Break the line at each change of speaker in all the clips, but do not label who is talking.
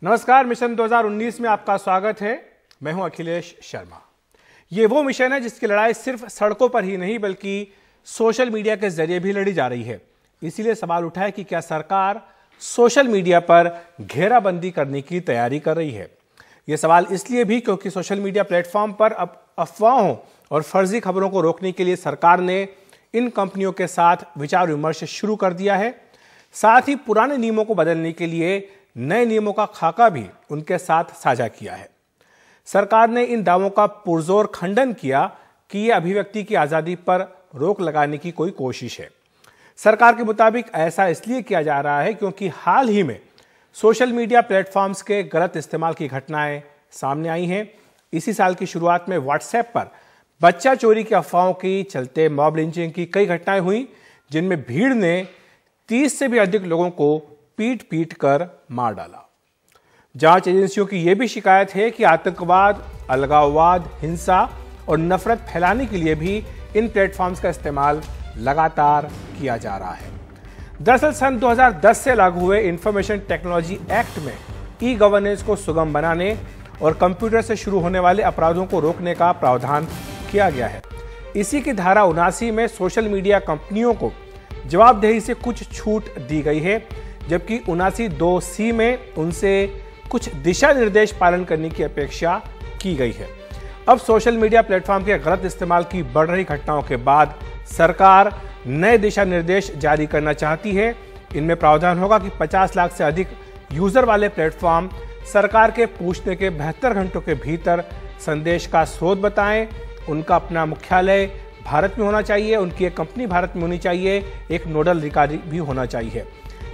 नमस्कार, मिशन 2019 में आपका स्वागत है। मैं हूं अखिलेश शर्मा। ये वो मिशन है जिसकी लड़ाई सिर्फ सड़कों पर ही नहीं बल्कि सोशल मीडिया के जरिए भी लड़ी जा रही है। इसीलिए सवाल उठा है कि क्या सरकार सोशल मीडिया पर घेराबंदी करने की तैयारी कर रही है। यह सवाल इसलिए भी क्योंकि सोशल मीडिया प्लेटफॉर्म पर अब अफवाहों और फर्जी खबरों को रोकने के लिए सरकार ने इन कंपनियों के साथ विचार विमर्श शुरू कर दिया है। साथ ही पुराने नियमों को बदलने के लिए नए नियमों का खाका भी उनके साथ साझा किया है। सरकार ने इन दावों का पुरजोर खंडन किया कि यह अभिव्यक्ति की आजादी पर रोक लगाने की कोई कोशिश है। सरकार के मुताबिक ऐसा इसलिए किया जा रहा है क्योंकि हाल ही में सोशल मीडिया प्लेटफॉर्म्स के गलत इस्तेमाल की घटनाएं सामने आई हैं। इसी साल की शुरुआत में व्हाट्सएप पर बच्चा चोरी की अफवाहों के चलते मॉब लिंचिंग की कई घटनाएं हुई, जिनमें भीड़ ने 30 से भी अधिक लोगों को पीट पीट कर मार डाला। जांच एजेंसियों की यह भी शिकायत है कि आतंकवाद, अलगाववाद, हिंसा और नफरत फैलाने के लिए भी इन प्लेटफॉर्म्स का इस्तेमाल लगातार किया जा रहा है। दरअसल सन 2010 से लागू हुए इंफॉर्मेशन टेक्नोलॉजी एक्ट में ई गवर्नेंस को सुगम बनाने और कंप्यूटर से शुरू होने वाले अपराधों को रोकने का प्रावधान किया गया है। इसी की धारा 79 में सोशल मीडिया कंपनियों को जवाबदेही से कुछ छूट दी गई है, जबकि 79(2)(c) में उनसे कुछ दिशा निर्देश पालन करने की अपेक्षा की गई है। अब सोशल मीडिया प्लेटफॉर्म के गलत इस्तेमाल की बढ़ रही घटनाओं के बाद सरकार नए दिशा निर्देश जारी करना चाहती है। इनमें प्रावधान होगा कि 50 लाख से अधिक यूजर वाले प्लेटफॉर्म सरकार के पूछने के 72 घंटों के भीतर संदेश का स्रोत बताएं। उनका अपना मुख्यालय भारत में होना चाहिए, उनकी एक कंपनी भारत में होनी चाहिए, एक नोडल अधिकारी भी होना चाहिए।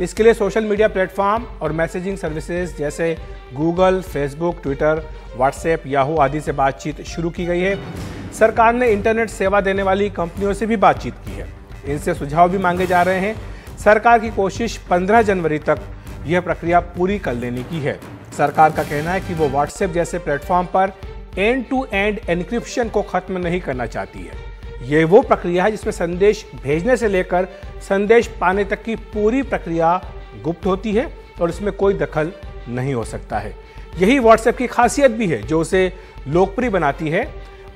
इसके लिए सोशल मीडिया प्लेटफॉर्म और मैसेजिंग सर्विसेज जैसे Google, Facebook, Twitter, WhatsApp, Yahoo आदि से बातचीत शुरू की गई है। सरकार ने इंटरनेट सेवा देने वाली कंपनियों से भी बातचीत की है। इनसे सुझाव भी मांगे जा रहे हैं। सरकार की कोशिश 15 जनवरी तक यह प्रक्रिया पूरी कर लेने की है। सरकार का कहना है कि वो व्हाट्सएप जैसे प्लेटफॉर्म पर एंड टू एंड एन्क्रिप्शन को खत्म नहीं करना चाहती है। यह वो प्रक्रिया है जिसमें संदेश भेजने से लेकर संदेश पाने तक की पूरी प्रक्रिया गुप्त होती है और इसमें कोई दखल नहीं हो सकता है। यही व्हाट्सएप की खासियत भी है जो उसे लोकप्रिय बनाती है।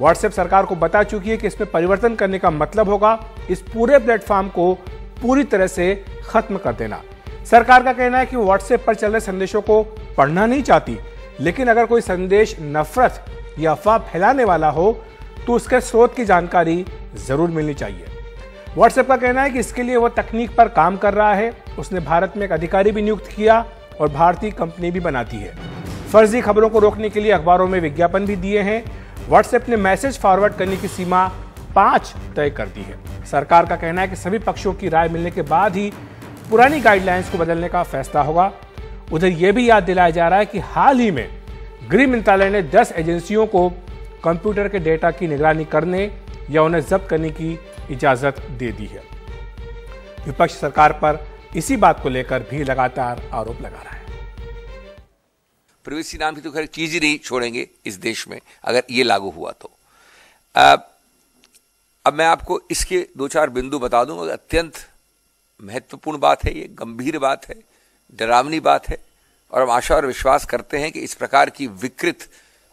व्हाट्सएप सरकार को बता चुकी है कि इसमें परिवर्तन करने का मतलब होगा इस पूरे प्लेटफॉर्म को पूरी तरह से खत्म कर देना। सरकार का कहना है कि वो व्हाट्सएप पर चल रहे संदेशों को पढ़ना नहीं चाहती, लेकिन अगर कोई संदेश नफरत या अफवाह फैलाने वाला हो तो उसके स्रोत की जानकारी जरूर मिलनी चाहिए। व्हाट्सएप का कहना है कि इसके लिए वो तकनीक पर काम कर रहा है। उसने भारत में एक अधिकारी भी नियुक्त किया और भारतीय कंपनी भी बनाती है। फर्जी खबरों को रोकने के लिए अखबारों में विज्ञापन भी दिए हैं। व्हाट्सएप ने मैसेज फॉरवर्ड करने की सीमा 5 तय कर दी है। सरकार का कहना है कि सभी पक्षों की राय मिलने के बाद ही पुरानी गाइडलाइंस को बदलने का फैसला होगा। उधर यह भी याद दिलाया जा रहा है कि हाल ही में गृह मंत्रालय ने 10 एजेंसियों को कंप्यूटर के डेटा की निगरानी करने या उन्हें जब्त करने की इजाजत दे दी है। विपक्ष सरकार पर इसी बात को लेकर भी लगातार आरोप लगा रहा है।
प्राइवेसी नाम की तो खैर चीज ही नहीं छोड़ेंगे इस देश में अगर ये लागू हुआ तो। अब मैं आपको इसके 2-4 बिंदु बता दूं। अत्यंत महत्वपूर्ण बात है, ये गंभीर बात है, डरावनी बात है और हम आशा और विश्वास करते हैं कि इस प्रकार की विकृत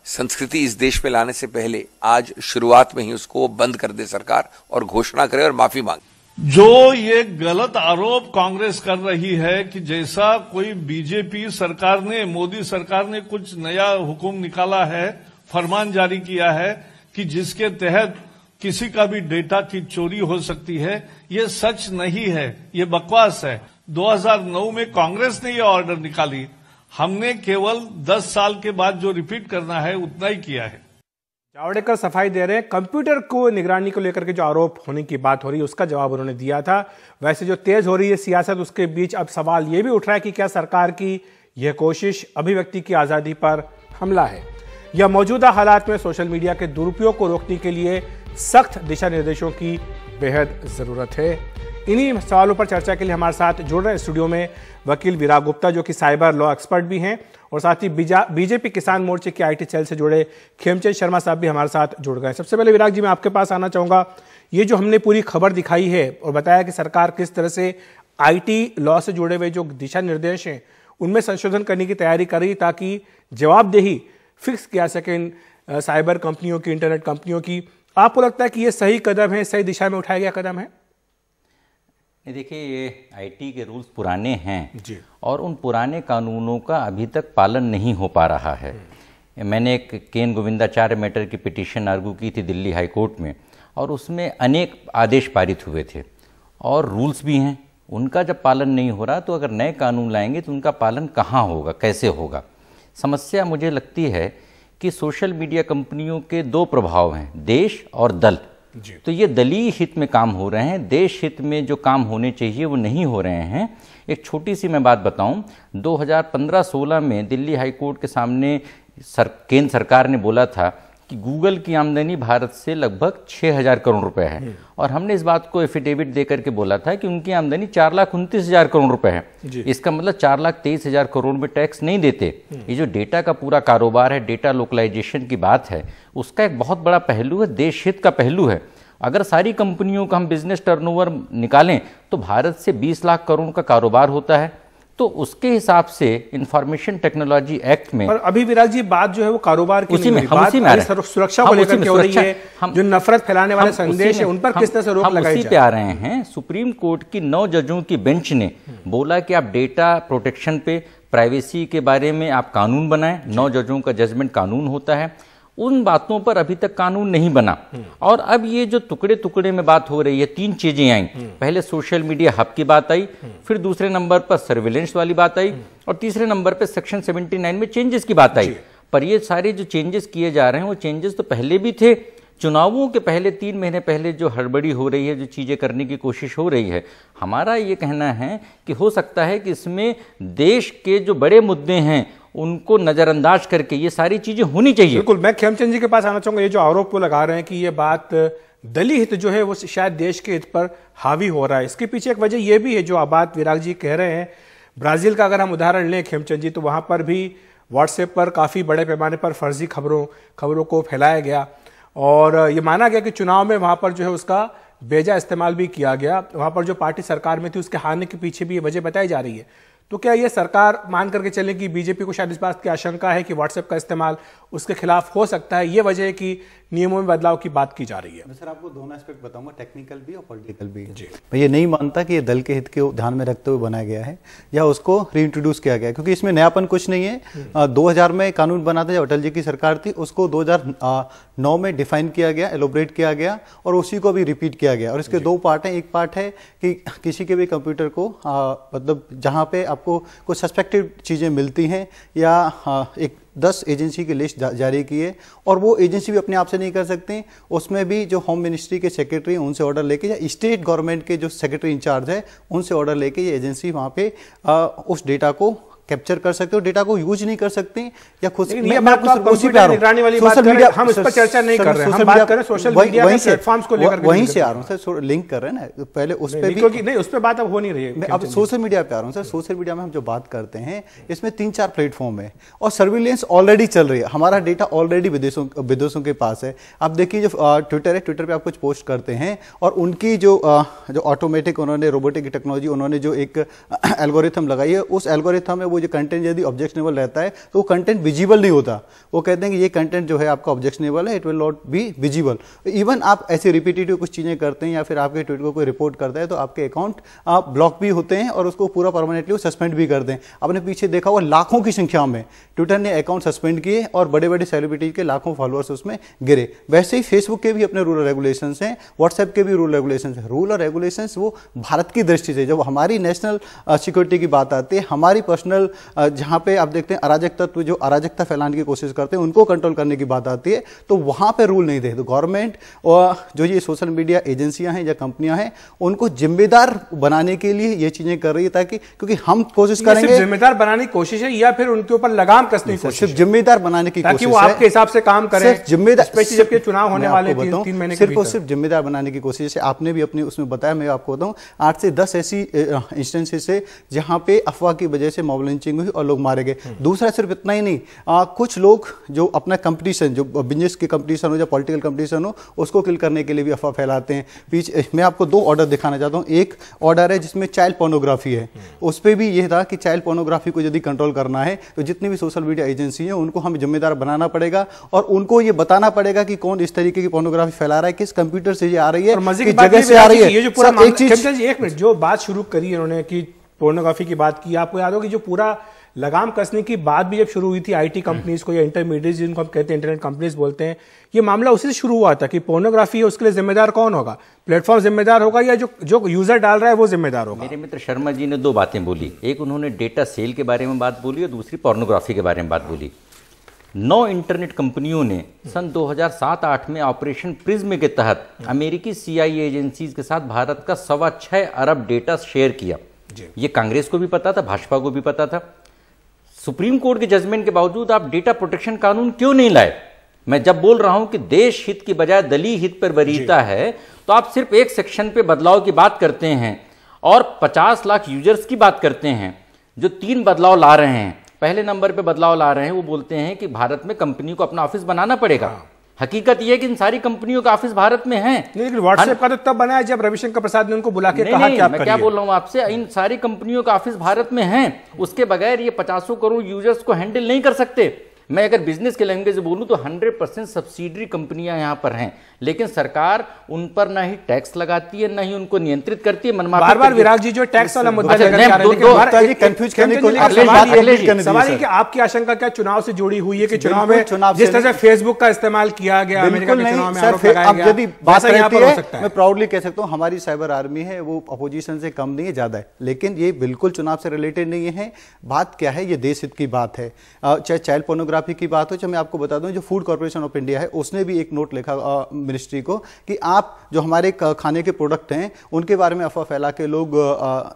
संस्कृति इस देश में लाने से पहले आज शुरुआत में ही उसको बंद कर दे सरकार और घोषणा करे और माफी मांगे।
जो ये गलत आरोप कांग्रेस कर रही है कि जैसा कोई बीजेपी सरकार ने, मोदी सरकार ने कुछ नया हुक्म निकाला है, फरमान जारी किया है कि जिसके तहत किसी का भी डेटा की चोरी हो सकती है, ये सच नहीं है, ये बकवास है। 2009 में कांग्रेस ने ये ऑर्डर निकाली, हमने केवल 10 साल के बाद जो रिपीट करना है उतना ही किया है।
जावड़ेकर सफाई दे रहे हैं। कंप्यूटर को निगरानी को लेकर के जो आरोप होने की बात हो रही है उसका जवाब उन्होंने दिया था। वैसे जो तेज हो रही है सियासत, उसके बीच अब सवाल यह भी उठ रहा है कि क्या सरकार की यह कोशिश अभिव्यक्ति की आजादी पर हमला है या मौजूदा हालात में सोशल मीडिया के दुरुपयोग को रोकने के लिए सख्त दिशा निर्देशों की बेहद जरूरत है। इन्हीं सवालों पर चर्चा के लिए हमारे साथ जुड़ रहे हैं स्टूडियो में वकील विराग गुप्ता, जो कि साइबर लॉ एक्सपर्ट भी हैं, और साथ ही बीजेपी किसान मोर्चे की आईटी सेल से जुड़े खेमचंद शर्मा साहब भी हमारे साथ जुड़ गए। सबसे पहले विराग जी, मैं आपके पास आना चाहूंगा। ये जो हमने पूरी खबर दिखाई है और बताया कि सरकार किस तरह से आईटी लॉ से जुड़े हुए जो दिशा निर्देश हैं उनमें संशोधन करने की तैयारी कर रही है ताकि जवाबदेही फिक्स किया सके इन साइबर कंपनियों की, इंटरनेट कंपनियों की। आपको लगता है कि ये सही कदम है, सही दिशा में उठाया गया कदम है?
देखिए, ये आईटी के रूल्स पुराने हैं
जी,
और उन पुराने कानूनों का अभी तक पालन नहीं हो पा रहा है। मैंने एक केन गोविंदाचार्य मैटर की पिटीशन आर्गू की थी दिल्ली हाई कोर्ट में, और उसमें अनेक आदेश पारित हुए थे और रूल्स भी हैं। उनका जब पालन नहीं हो रहा तो अगर नए कानून लाएंगे तो उनका पालन कहाँ होगा, कैसे होगा? समस्या मुझे लगती है कि सोशल मीडिया कंपनियों के दो प्रभाव हैं, देश और दल। तो ये दलीय हित में काम हो रहे हैं, देश हित में जो काम होने चाहिए वो नहीं हो रहे हैं। एक छोटी सी मैं बात बताऊं, 2015-16 में दिल्ली हाई कोर्ट के सामने केंद्र सरकार ने बोला था कि गूगल की आमदनी भारत से लगभग 6,000 करोड़ रुपए है, और हमने इस बात को एफिडेविट देकर के बोला था कि उनकी आमदनी 4,29,000 करोड़ रुपए है। इसका मतलब 4,23,000 करोड़ में टैक्स नहीं देते। ये जो डेटा का पूरा कारोबार है, डेटा लोकलाइजेशन की बात है, उसका एक बहुत बड़ा पहलू है, देश हित का पहलू है। अगर सारी कंपनियों का हम बिजनेस टर्नओवर निकालें तो भारत से 20 लाख करोड़ का कारोबार होता है। तो उसके हिसाब से इंफॉर्मेशन टेक्नोलॉजी एक्ट में,
पर अभी विराग जी बात जो है वो कारोबार की
उसी में,
नहीं,
हम उसी में आ रहे हैं।
सुरक्षा को लेकर के हो रही है, जो नफरत फैलाने वाले संदेश है उन पर किस तरह से रोक लगाई जाए,
उसी पे आ रहे हैं। सुप्रीम कोर्ट की 9 जजों की बेंच ने बोला कि आप डेटा प्रोटेक्शन पे, प्राइवेसी के बारे में आप कानून बनाएं। 9 जजों का जजमेंट कानून होता है। उन बातों पर अभी तक कानून नहीं बना, और अब ये जो टुकड़े टुकड़े में बात हो रही है, 3 चीजें आई। पहले सोशल मीडिया हब की बात आई, फिर दूसरे नंबर पर सर्विलेंस वाली बात आई, और तीसरे नंबर पर सेक्शन 79 में चेंजेस की बात आई। पर ये सारे जो चेंजेस किए जा रहे हैं वो चेंजेस तो पहले भी थे। चुनावों के पहले 3 महीने पहले जो हड़बड़ी हो रही है, जो चीजें करने की कोशिश हो रही है, हमारा ये कहना है कि हो सकता है कि इसमें देश के जो बड़े मुद्दे हैं उनको नजरअंदाज करके ये सारी चीजें होनी चाहिए।
बिल्कुल, मैं खेमचंद जी के पास आना चाहूंगा। ये जो आरोप वो लगा रहे हैं कि ये बात दलीय हित जो है वो शायद देश के हित पर हावी हो रहा है, इसके पीछे एक वजह ये भी है जो बात विराग जी कह रहे हैं। ब्राजील का अगर हम उदाहरण लें खेमचंद जी, तो वहां पर भी व्हाट्सएप पर काफी बड़े पैमाने पर फर्जी खबरों को फैलाया गया, और ये माना गया कि चुनाव में वहां पर जो है उसका बेजा इस्तेमाल भी किया गया। वहां पर जो पार्टी सरकार में थी उसके हारने के पीछे भी ये वजह बताई जा रही है। तो क्या ये सरकार मान करके चले कि बीजेपी को शायद इस बात की आशंका है कि व्हाट्सएप का इस्तेमाल उसके खिलाफ हो सकता है, ये वजह है कि नियमों में बदलाव की बात की जा रही है?
मैं सर आपको दोनों एस्पेक्ट बताऊंगा, टेक्निकल भी और पॉलिटिकल भी। मैं ये नहीं मानता कि ये दल के हित को ध्यान में रखते हुए बनाया गया है या उसको रीइंट्रोड्यूस किया गया है, क्योंकि इसमें नयापन कुछ नहीं है। 2000 में कानून बना था जब अटल जी की सरकार थी, उसको 2009 में डिफाइन किया गया, एलोबरेट किया गया, और उसी को भी रिपीट किया गया। और इसके 2 पार्ट हैं। एक पार्ट है कि किसी के भी कंप्यूटर को मतलब जहां पे आपको कुछ सस्पेक्टेड चीजें मिलती हैं या एक 10 एजेंसी की लिस्ट जारी की है, और वो एजेंसी भी अपने आप से नहीं कर सकते। उसमें भी जो होम मिनिस्ट्री के सेक्रेटरी उनसे ऑर्डर लेके, या स्टेट गवर्नमेंट के जो सेक्रेटरी इंचार्ज है उनसे ऑर्डर लेके ये एजेंसी वहां पे उस डेटा को कैप्चर कर सकते हो, डेटा को यूज नहीं कर सकते या खुद
निगरानी वाली बात कर रहे हैं, हम इस पर चर्चा नहीं कर रहे हैं, हम बात कर रहे हैं सोशल मीडिया के प्लेटफॉर्म्स को लेकर।
वहीं से आ रहा हूं सर, लिंक कर रहे हैं ना, पहले उस पे भी
नहीं, उस पे बात अब हो नहीं रही है।
मैं अब सोशल मीडिया पे आ रहा हूं सर। सोशल मीडिया में हम जो बात करते हैं इसमें 3-4 प्लेटफॉर्म है, और सर्विलेंस ऑलरेडी चल रही है। हमारा डेटा ऑलरेडी विदेशों के पास है। आप देखिए जो ट्विटर है, ट्विटर पे आप कुछ पोस्ट करते हैं, और उनकी जो ऑटोमेटिक उन्होंने रोबोटिक टेक्नोलॉजी उन्होंने जो एक एल्गोरिथम लगाई है, उस एल्गोरिथम में वो जो कंटेंट यदि ऑब्जेक्शनेबल रहता है तो वो कंटेंट विजिबल नहीं होता। वो कहते हैं कि ये कंटेंट जो है आपका ऑब्जेक्शनेबल है, it will not be visible. Even आप ऐसे रिपीटेटिव कुछ चीजें करते हैं या फिर आपके ट्वीट को कोई रिपोर्ट करता है तो आपके अकाउंट ब्लॉक भी होते हैं और उसको पूरा परमानेंटली सस्पेंड भी करते हैं। आपने पीछे देखा हुआ लाखों की संख्या में ट्विटर ने अकाउंट सस्पेंड किए और बड़े बड़े सेलिब्रिटी के लाखों फॉलोअर्स उसमें गिरे। वैसे ही फेसबुक के भी अपने रूल और रेगुलेशंस हैं, व्हाट्सएप के भी रूल रेगुलेशंस हैं। रूल और रेगुलेशंस वो भारत की दृष्टि से, जब हमारी नेशनल सिक्योरिटी की बात आती है, हमारी पर्सनल जहां पे आप देखते हैं अराजक तत्व जो अराजकता फैलाने की कोशिश करते हैं उनको कंट्रोल करने की बात आती है, तो वहां पे रूल नहीं थे। तो गवर्नमेंट और जो ये सोशल मीडिया एजेंसियां हैं या कंपनियां हैं उनको जिम्मेदार बनाने के लिए ये चीजें कर रही है, ताकि क्योंकि हम कोशिश करेंगे
जिम्मेदार बनाने की कोशिश है या फिर उनके ऊपर लगाम कसने की कोशिश,
सिर्फ जिम्मेदार बनाने की कोशिश है,
ताकि वो आपके हिसाब से काम करें।
जिम्मेदार,
स्पेशली जबकि चुनाव होने वाले 3 महीने
सिर्फ और सिर्फ जिम्मेदार बनाने की कोशिश है। आपने भी अपने उसमें बताया, मैं आपको बताऊं 8 से 10 ऐसी इंस्टेंसेस है जहां पे अफवाह की वजह से लिंचिंग हुई और लोग मारे गए। दूसरा सिर्फ इतना ही नहीं, कुछ लोग जो अपना कंपटीशन, जो बिजनेस की कंपटीशन हो या पॉलिटिकल कंपटीशन हो, उसको किल करने के लिए भी अफवाह फैलाते हैं। पीछे मैं आपको 2 ऑर्डर दिखाना चाहता हूँ। एक ऑर्डर है जिसमें चाइल्ड पोर्नोग्राफी है, उस पर भी यह था कि चाइल्ड पोर्नोग्राफी को यदि कंट्रोल करना है तो जितनी भी सोशल मीडिया एजेंसी है उनको हमें जिम्मेदार बनाना पड़ेगा और उनको ये बताना पड़ेगा कि कौन इस तरीके की पोर्नोग्राफी फैला रहा है, किस कंप्यूटर से ये आ रही है, किस जगह से आ रही है।
ये जो पूरा एक चीज, एक मिनट, जो बात शुरू करी इन्होंने कि पोर्नोग्राफी की बात की, आपको याद हो कि जो पूरा लगाम कसने की बात भी जब शुरू हुई थी आईटी कंपनीज को या इंटरमीडिएट जिनको हम कहते हैं, इंटरनेट कंपनीज बोलते हैं, ये मामला उसी से शुरू हुआ था कि पोर्नोग्राफी है, उसके लिए जिम्मेदार कौन होगा? प्लेटफॉर्म जिम्मेदार होगा या जो यूजर डाल रहा है वो जिम्मेदार होगा?
मेरे मित्र शर्मा जी ने 2 बातें बोली, एक उन्होंने डेटा सेल के बारे में बात बोली और दूसरी पोर्नोग्राफी के बारे में बात बोली। 9 इंटरनेट कंपनियों ने सन 2007-8 में ऑपरेशन प्रिज्म के तहत अमेरिकी CIA एजेंसीज के साथ भारत का 6.25 अरब डेटा शेयर किया। ये कांग्रेस को भी पता था, भाजपा को भी पता था। सुप्रीम कोर्ट के जजमेंट के बावजूद आप डेटा प्रोटेक्शन कानून क्यों नहीं लाए? मैं जब बोल रहा हूं कि देश हित की बजाय दलीय हित पर वरीयता है, तो आप सिर्फ एक सेक्शन पे बदलाव की बात करते हैं और 50 लाख यूजर्स की बात करते हैं। जो 3 बदलाव ला रहे हैं, पहले नंबर पे बदलाव ला रहे हैं, वो बोलते हैं कि भारत में कंपनी को अपना ऑफिस बनाना पड़ेगा। हकीकत यह है कि इन सारी कंपनियों का ऑफिस भारत में है।
लेकिन व्हाट्सएप का तो तब बनाया जब रविशंकर प्रसाद ने उनको बुला के कहा कि आप
मैं क्या बोल रहा हूं आपसे, इन सारी कंपनियों का ऑफिस भारत में है, उसके बगैर ये 50 करोड़ यूजर्स को हैंडल नहीं कर सकते। मैं अगर बिजनेस के लैंग्वेज बोलूं तो 100% सब्सिडरी कंपनियां यहां पर हैं, लेकिन सरकार उन पर ना ही टैक्स लगाती है, ना ही उनको नियंत्रित करती है।
बार-बार विराग जी जो टैक्स वाला मुद्दा
सवाल है
कि आपकी आशंका क्या चुनाव से जुड़ी हुई है कि चुनाव में जिस तरह से फेसबुक का इस्तेमाल किया गया अमेरिका के चुनाव में आरोप लगाया गया,
यदि बात रहती है, मैं प्राउडली कह सकता हूं हमारी साइबर आर्मी है वो अपोजिशन से कम नहीं है, ज्यादा है, लेकिन ये बिल्कुल चुनाव से रिलेटेड नहीं है। बात क्या है, ये देश हित की बात है। चाहे चाइल्ड पोर्नोग्राफी की बात हो, चाहे मैं आपको बता दूं जो फूड कॉर्पोरेशन ऑफ इंडिया है उसने भी एक नोट लिखा मिनिस्ट्री को कि आप जो हमारे खाने के प्रोडक्ट हैं उनके बारे में अफवाह फैला के लोग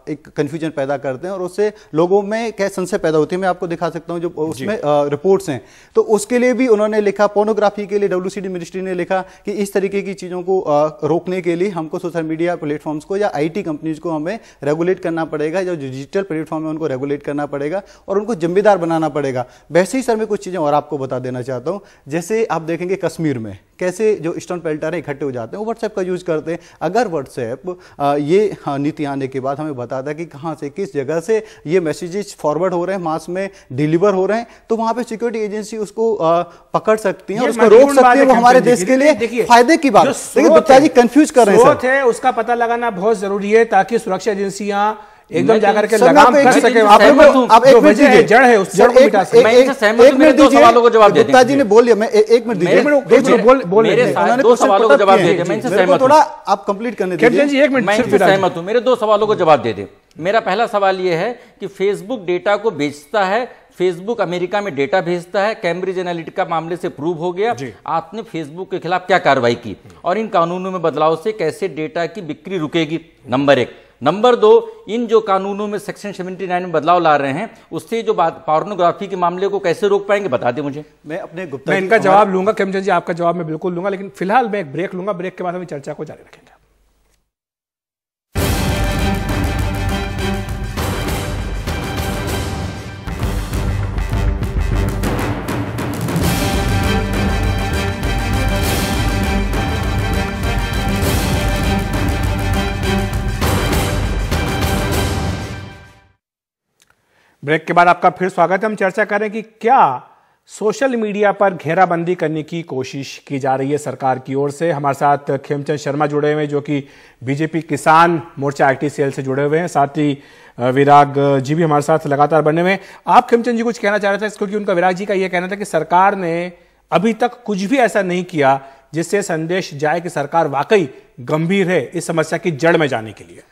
एक कंफ्यूजन पैदा करते हैं और उससे लोगों में क्या संशय पैदा होती है। मैं आपको दिखा सकता हूं जो उसमें रिपोर्ट्स हैं, तो उसके लिए भी उन्होंने लिखा, पोर्नोग्राफी के लिए WCD मिनिस्ट्री ने लिखा कि इस तरीके की चीजों को रोकने के लिए हमको सोशल मीडिया प्लेटफॉर्म्स को या IT कंपनीज को हमें रेगुलेट करना पड़ेगा, जो डिजिटल प्लेटफॉर्म है उनको रेगुलेट करना पड़ेगा और उनको जिम्मेदार बनाना पड़ेगा। वैसे ही सर मैं कुछ चीजें और आपको बता देना चाहता हूं, जैसे आप देखेंगे कश्मीर में कैसे जो स्टोन पेल्टर है इकट्ठे हो जाते हैं, वो व्हाट्सएप का यूज करते हैं। अगर व्हाट्सएप ये नीति आने के बाद हमें बताता है कि कहां से किस जगह से ये मैसेजेस फॉरवर्ड हो रहे हैं, मास में डिलीवर हो रहे हैं, तो वहां पे सिक्योरिटी एजेंसी उसको पकड़ सकती है और उसको रोक सकती है। वो हमारे देश के लिए फायदे की बात। देखिए गुप्ता जी कंफ्यूज कर रहे हैं,
उसका पता लगाना बहुत जरूरी है ताकि सुरक्षा एजेंसियां एकदम जाकर के लगाम कस सके।
आप एक मिनट दीजिए,
जड़ है उस जड़ को मिटा सके।
मैं इनसे सहमत हूं, मेरे 2 सवालों को जवाब दे
गुप्ता जी ने बोल लिया, मैं एक मिनट दीजिए,
मेरे 2 सवालों को जवाब दे दे। मैं इनसे सहमत हूं,
थोड़ा आप कंप्लीट करने दीजिए।
मैं इनसे सहमत हूं, मेरे 2 सवालों को जवाब दे दे। मेरा पहला सवाल यह है कि फेसबुक डेटा को बेचता है, फेसबुक अमेरिका में डेटा भेजता है, कैम्ब्रिज एनालिटिका मामले से प्रूव हो गया। आपने फेसबुक के खिलाफ क्या कार्रवाई की और इन कानूनों में बदलाव से कैसे डेटा की बिक्री रुकेगी? नंबर 1। नंबर 2, इन जो कानूनों में सेक्शन 79 में बदलाव ला रहे हैं उससे जो बात पोर्नोग्राफी के मामले को कैसे रोक पाएंगे, बता दें मुझे।
मैं अपने
इनका जवाब लूंगा, खेमचंद जी आपका जवाब मैं बिल्कुल लूंगा, लेकिन फिलहाल मैं एक ब्रेक लूंगा। ब्रेक के बाद हम चर्चा को जारी रखेंगे। ब्रेक के बाद आपका फिर स्वागत है। हम चर्चा करें कि क्या सोशल मीडिया पर घेराबंदी करने की कोशिश की जा रही है सरकार की ओर से। हमारे साथ खेमचंद शर्मा जुड़े हुए हैं जो कि बीजेपी किसान मोर्चा IT सेल से जुड़े हुए हैं, साथ ही विराग जी भी हमारे साथ लगातार बने हुए हैं। आप खेमचंद जी कुछ कहना चाह रहे थे, क्योंकि उनका विराग जी का यह कहना था कि सरकार ने अभी तक कुछ भी ऐसा नहीं किया जिससे संदेश जाए कि सरकार वाकई गंभीर है इस समस्या की जड़ में जाने के लिए।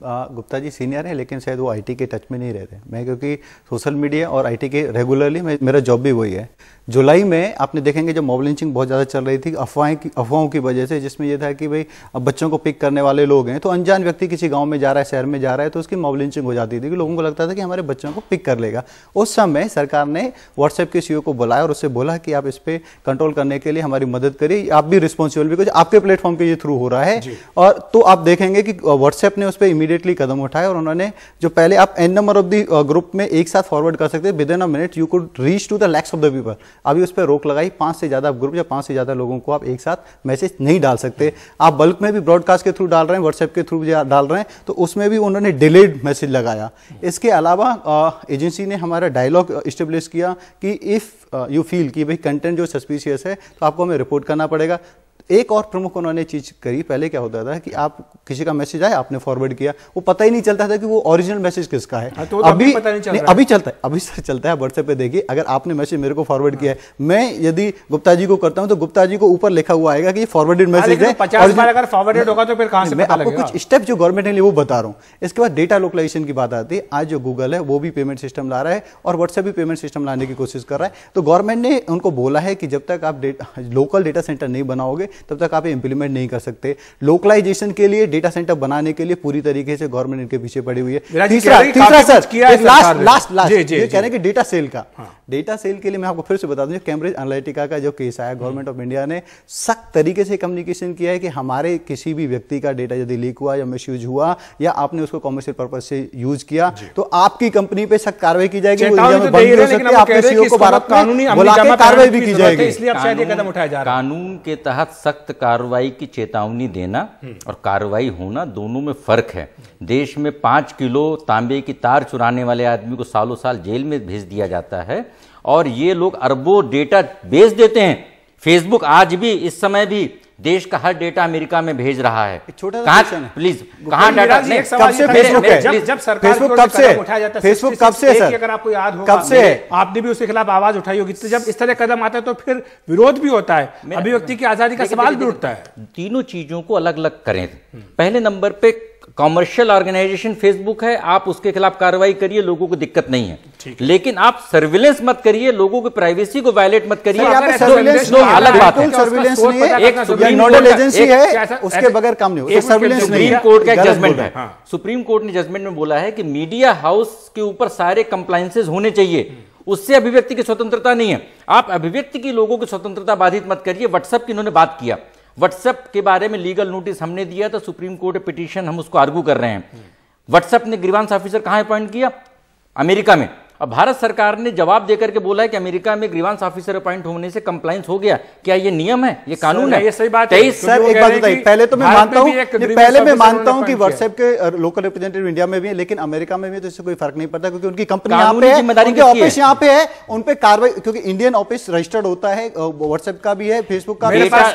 गुप्ता जी सीनियर हैं लेकिन शायद वो IT के टच में नहीं रहते। मैं क्योंकि सोशल मीडिया और IT के रेगुलरली मेरा जॉब भी वही है, जुलाई में आपने देखेंगे जब मॉब लिंचिंग बहुत ज़्यादा चल रही थी अफवाहों की वजह से, जिसमें यह था कि भाई अब बच्चों को पिक करने वाले लोग हैं, तो अनजान व्यक्ति किसी गांव में जा रहा है, शहर में जा रहा है, तो उसकी मॉब लिंचिंग हो जाती थी कि लोगों को लगता था कि हमारे बच्चों को पिक कर लेगा। उस समय सरकार ने व्हाट्सएप के सीईओ को बुलाया और उससे बोला कि आप इस पर कंट्रोल करने के लिए हमारी मदद करिए, आप भी रिस्पॉन्सिबल, बिकॉज आपके प्लेटफॉर्म के ये थ्रू हो रहा है। और तो आप देखेंगे कि व्हाट्सएप ने उस पर इमीडिएटली कदम उठाए और उन्होंने जो पहले आप an number of the group में एक साथ फॉरवर्ड कर सकते, within a minute you could reach to the lakhs of the people. अभी उस पर रोक लगाई, 5 से ज्यादा ग्रुप या 5 से ज्यादा लोगों को आप एक साथ मैसेज नहीं डाल सकते। आप बल्क में भी ब्रॉडकास्ट के थ्रू डाल रहे हैं, व्हाट्सएप के थ्रू डाल रहे हैं, तो उसमें भी उन्होंने डिलेड मैसेज लगाया। इसके अलावा एजेंसी ने हमारा डायलॉग एस्टेब्लिश किया कि इफ यू फील कि भाई कंटेंट जो सस्पिशियस है तो आपको हमें रिपोर्ट करना पड़ेगा। एक और प्रमुख उन्होंने चीज करी, पहले क्या होता था कि आप किसी का मैसेज आया, आपने फॉरवर्ड किया, वो पता ही नहीं चलता था कि वो ओरिजिनल मैसेज किसका है।
तो
अभी
पता नहीं चल रहा है।
अभी चलता है, अभी सर चलता है व्हाट्सएप पे। देखिए, अगर आपने मैसेज मेरे को फॉरवर्ड किया है, मैं यदि गुप्ता जी को करता हूं तो गुप्ता जी को ऊपर लिखा हुआ आएगा कि ये फॉरवर्डेड मैसेज है।
50 बार अगर फॉरवर्डेड होगा तो फिर कहां से
मैं
पता
आपको
लगेगा?
कुछ स्टेप जो गवर्नमेंट ने लिए वो बता रहा हूं। इसके बाद डेटा लोकलाइजेशन की बात आती है। आज जो गूगल है वो भी पेमेंट सिस्टम ला रहा है और व्हाट्सएप भी पेमेंट सिस्टम लाने की कोशिश कर रहा है। तो गवर्नमेंट ने उनको बोला है कि जब तक आप लोकल डेटा सेंटर नहीं बनाओगे तब तक आप इंप्लीमेंट नहीं कर सकते। लोकलाइजेशन के लिए, डेटा सेंटर बनाने के लिए पूरी तरीके से गवर्नमेंट इनके पीछे पड़ी हुई है। तीसरा सर, लास्ट ये कह रहे हैं कि डेटा सेल का, डेटा सेल के लिए मैं आपको फिर से बता दूं, कैम्ब्रिज एनालिटिका का जो केस आया, गवर्नमेंट ऑफ इंडिया ने सख्त तरीके से कम्युनिकेशन किया है कि हमारे किसी भी व्यक्ति का डेटा यदि लीक हुआ या मिसयूज हुआ या आपने उसको कॉमर्शियल पर्पज से यूज किया तो आपकी कंपनी पे सख्त कार्रवाई की जाएगी। आपके सीईओ को भारत में बुला के कार्रवाई भी की जाएगी।
इसलिए अब शायद ये कदम उठाया जा रहा है।
कानून के तहत सख्त कार्रवाई की चेतावनी देना और कार्रवाई होना, दोनों में फर्क है। देश में 5 किलो तांबे की तार चुराने वाले आदमी को सालों साल जेल में भेज दिया जाता है और ये लोग अरबों डेटा बेच देते हैं। फेसबुक आज भी, इस समय भी देश का हर डेटा अमेरिका में भेज रहा है।
कहां
प्लीज, कहां डाटा?
कब से फेसबुक है?
जब सरकार
फेसबुक कब से
उठाया जाता है,
फेसबुक कब से है सर?
अगर आपको याद होगा,
कब से है?
आपने भी उसके खिलाफ आवाज उठाई होगी। तो जब इस तरह कदम आता है तो फिर विरोध भी होता है, अभिव्यक्ति की आजादी का सवाल भी उठता है।
तीनों चीजों को अलग अलग करें। पहले नंबर पे कॉमर्शियल ऑर्गेनाइजेशन फेसबुक है, आप उसके खिलाफ कार्रवाई करिए, लोगों को दिक्कत नहीं है, लेकिन आप सर्विलेंस मत करिए, लोगों की प्राइवेसी को वायलेट मत करिए। अलग बात है,
सर्विलेंस नहीं है, एक नोडल एजेंसी है, उसके बगैर काम नहीं होगा। सर्विलेंस नहीं है।
सुप्रीम कोर्ट का जजमेंट है, सुप्रीम कोर्ट ने जजमेंट में बोला है कि मीडिया हाउस के ऊपर सारे कंप्लायंसेस होने चाहिए, उससे अभिव्यक्ति की स्वतंत्रता नहीं है। आप अभिव्यक्ति की, लोगों की स्वतंत्रता बाधित मत करिए। व्हाट्सएप की इन्होंने बात किया, व्हाट्सएप के बारे में लीगल नोटिस हमने दिया था, सुप्रीम कोर्ट पिटीशन, हम उसको आर्गू कर रहे हैं। व्हाट्सएप ने ग्रीवांस ऑफिसर कहां अपॉइंट किया? अमेरिका में। अब भारत सरकार ने जवाब देकर के बोला है कि अमेरिका में ग्रीवांस ऑफिसर अपॉइंट होने से कंप्लायंस हो गया। क्या ये नियम है, ये कानून है?
ये सही बात है।
23
सर एक बात बताइए, पहले तो मैं मानता हूं कि व्हाट्सएप के लोकल रिप्रेजेंटेटिव इंडिया में भी है, लेकिन अमेरिका में भी तो इससे कोई फर्क नहीं पड़ता क्योंकि उनकी कंपनी यहाँ पे है, उनके ऑफिस यहाँ पे है, उन पे कार्रवाई, क्योंकि इंडियन ऑफिस रजिस्टर्ड होता है, व्हाट्सएप का भी है, फेसबुक का भी है। 30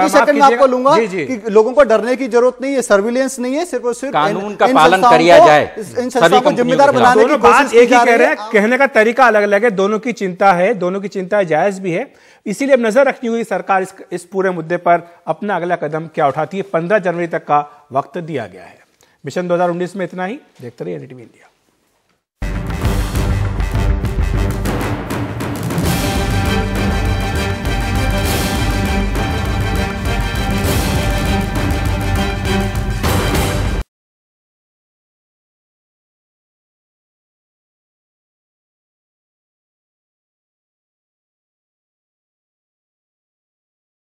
सेकंड में आपको लूंगा कि लोगों को डरने की जरूरत नहीं है, सर्विलेंस नहीं है, सिर्फ और सिर्फ
कानून का पालन किया जाए।
इन संस्थाओं को जिम्मेदार बनाने की कोशिश
एक ही कह रहे हैं, कहने का तरीका अलग अलग है। दोनों की चिंता है, दोनों की चिंता जायज भी है। इसीलिए अब नजर रखनी हुई सरकार इस पूरे मुद्दे पर अपना अगला कदम क्या उठाती है। 15 जनवरी तक का वक्त दिया गया है। मिशन 2019 में इतना ही। देखते रहिए एनडीटीवी इंडिया।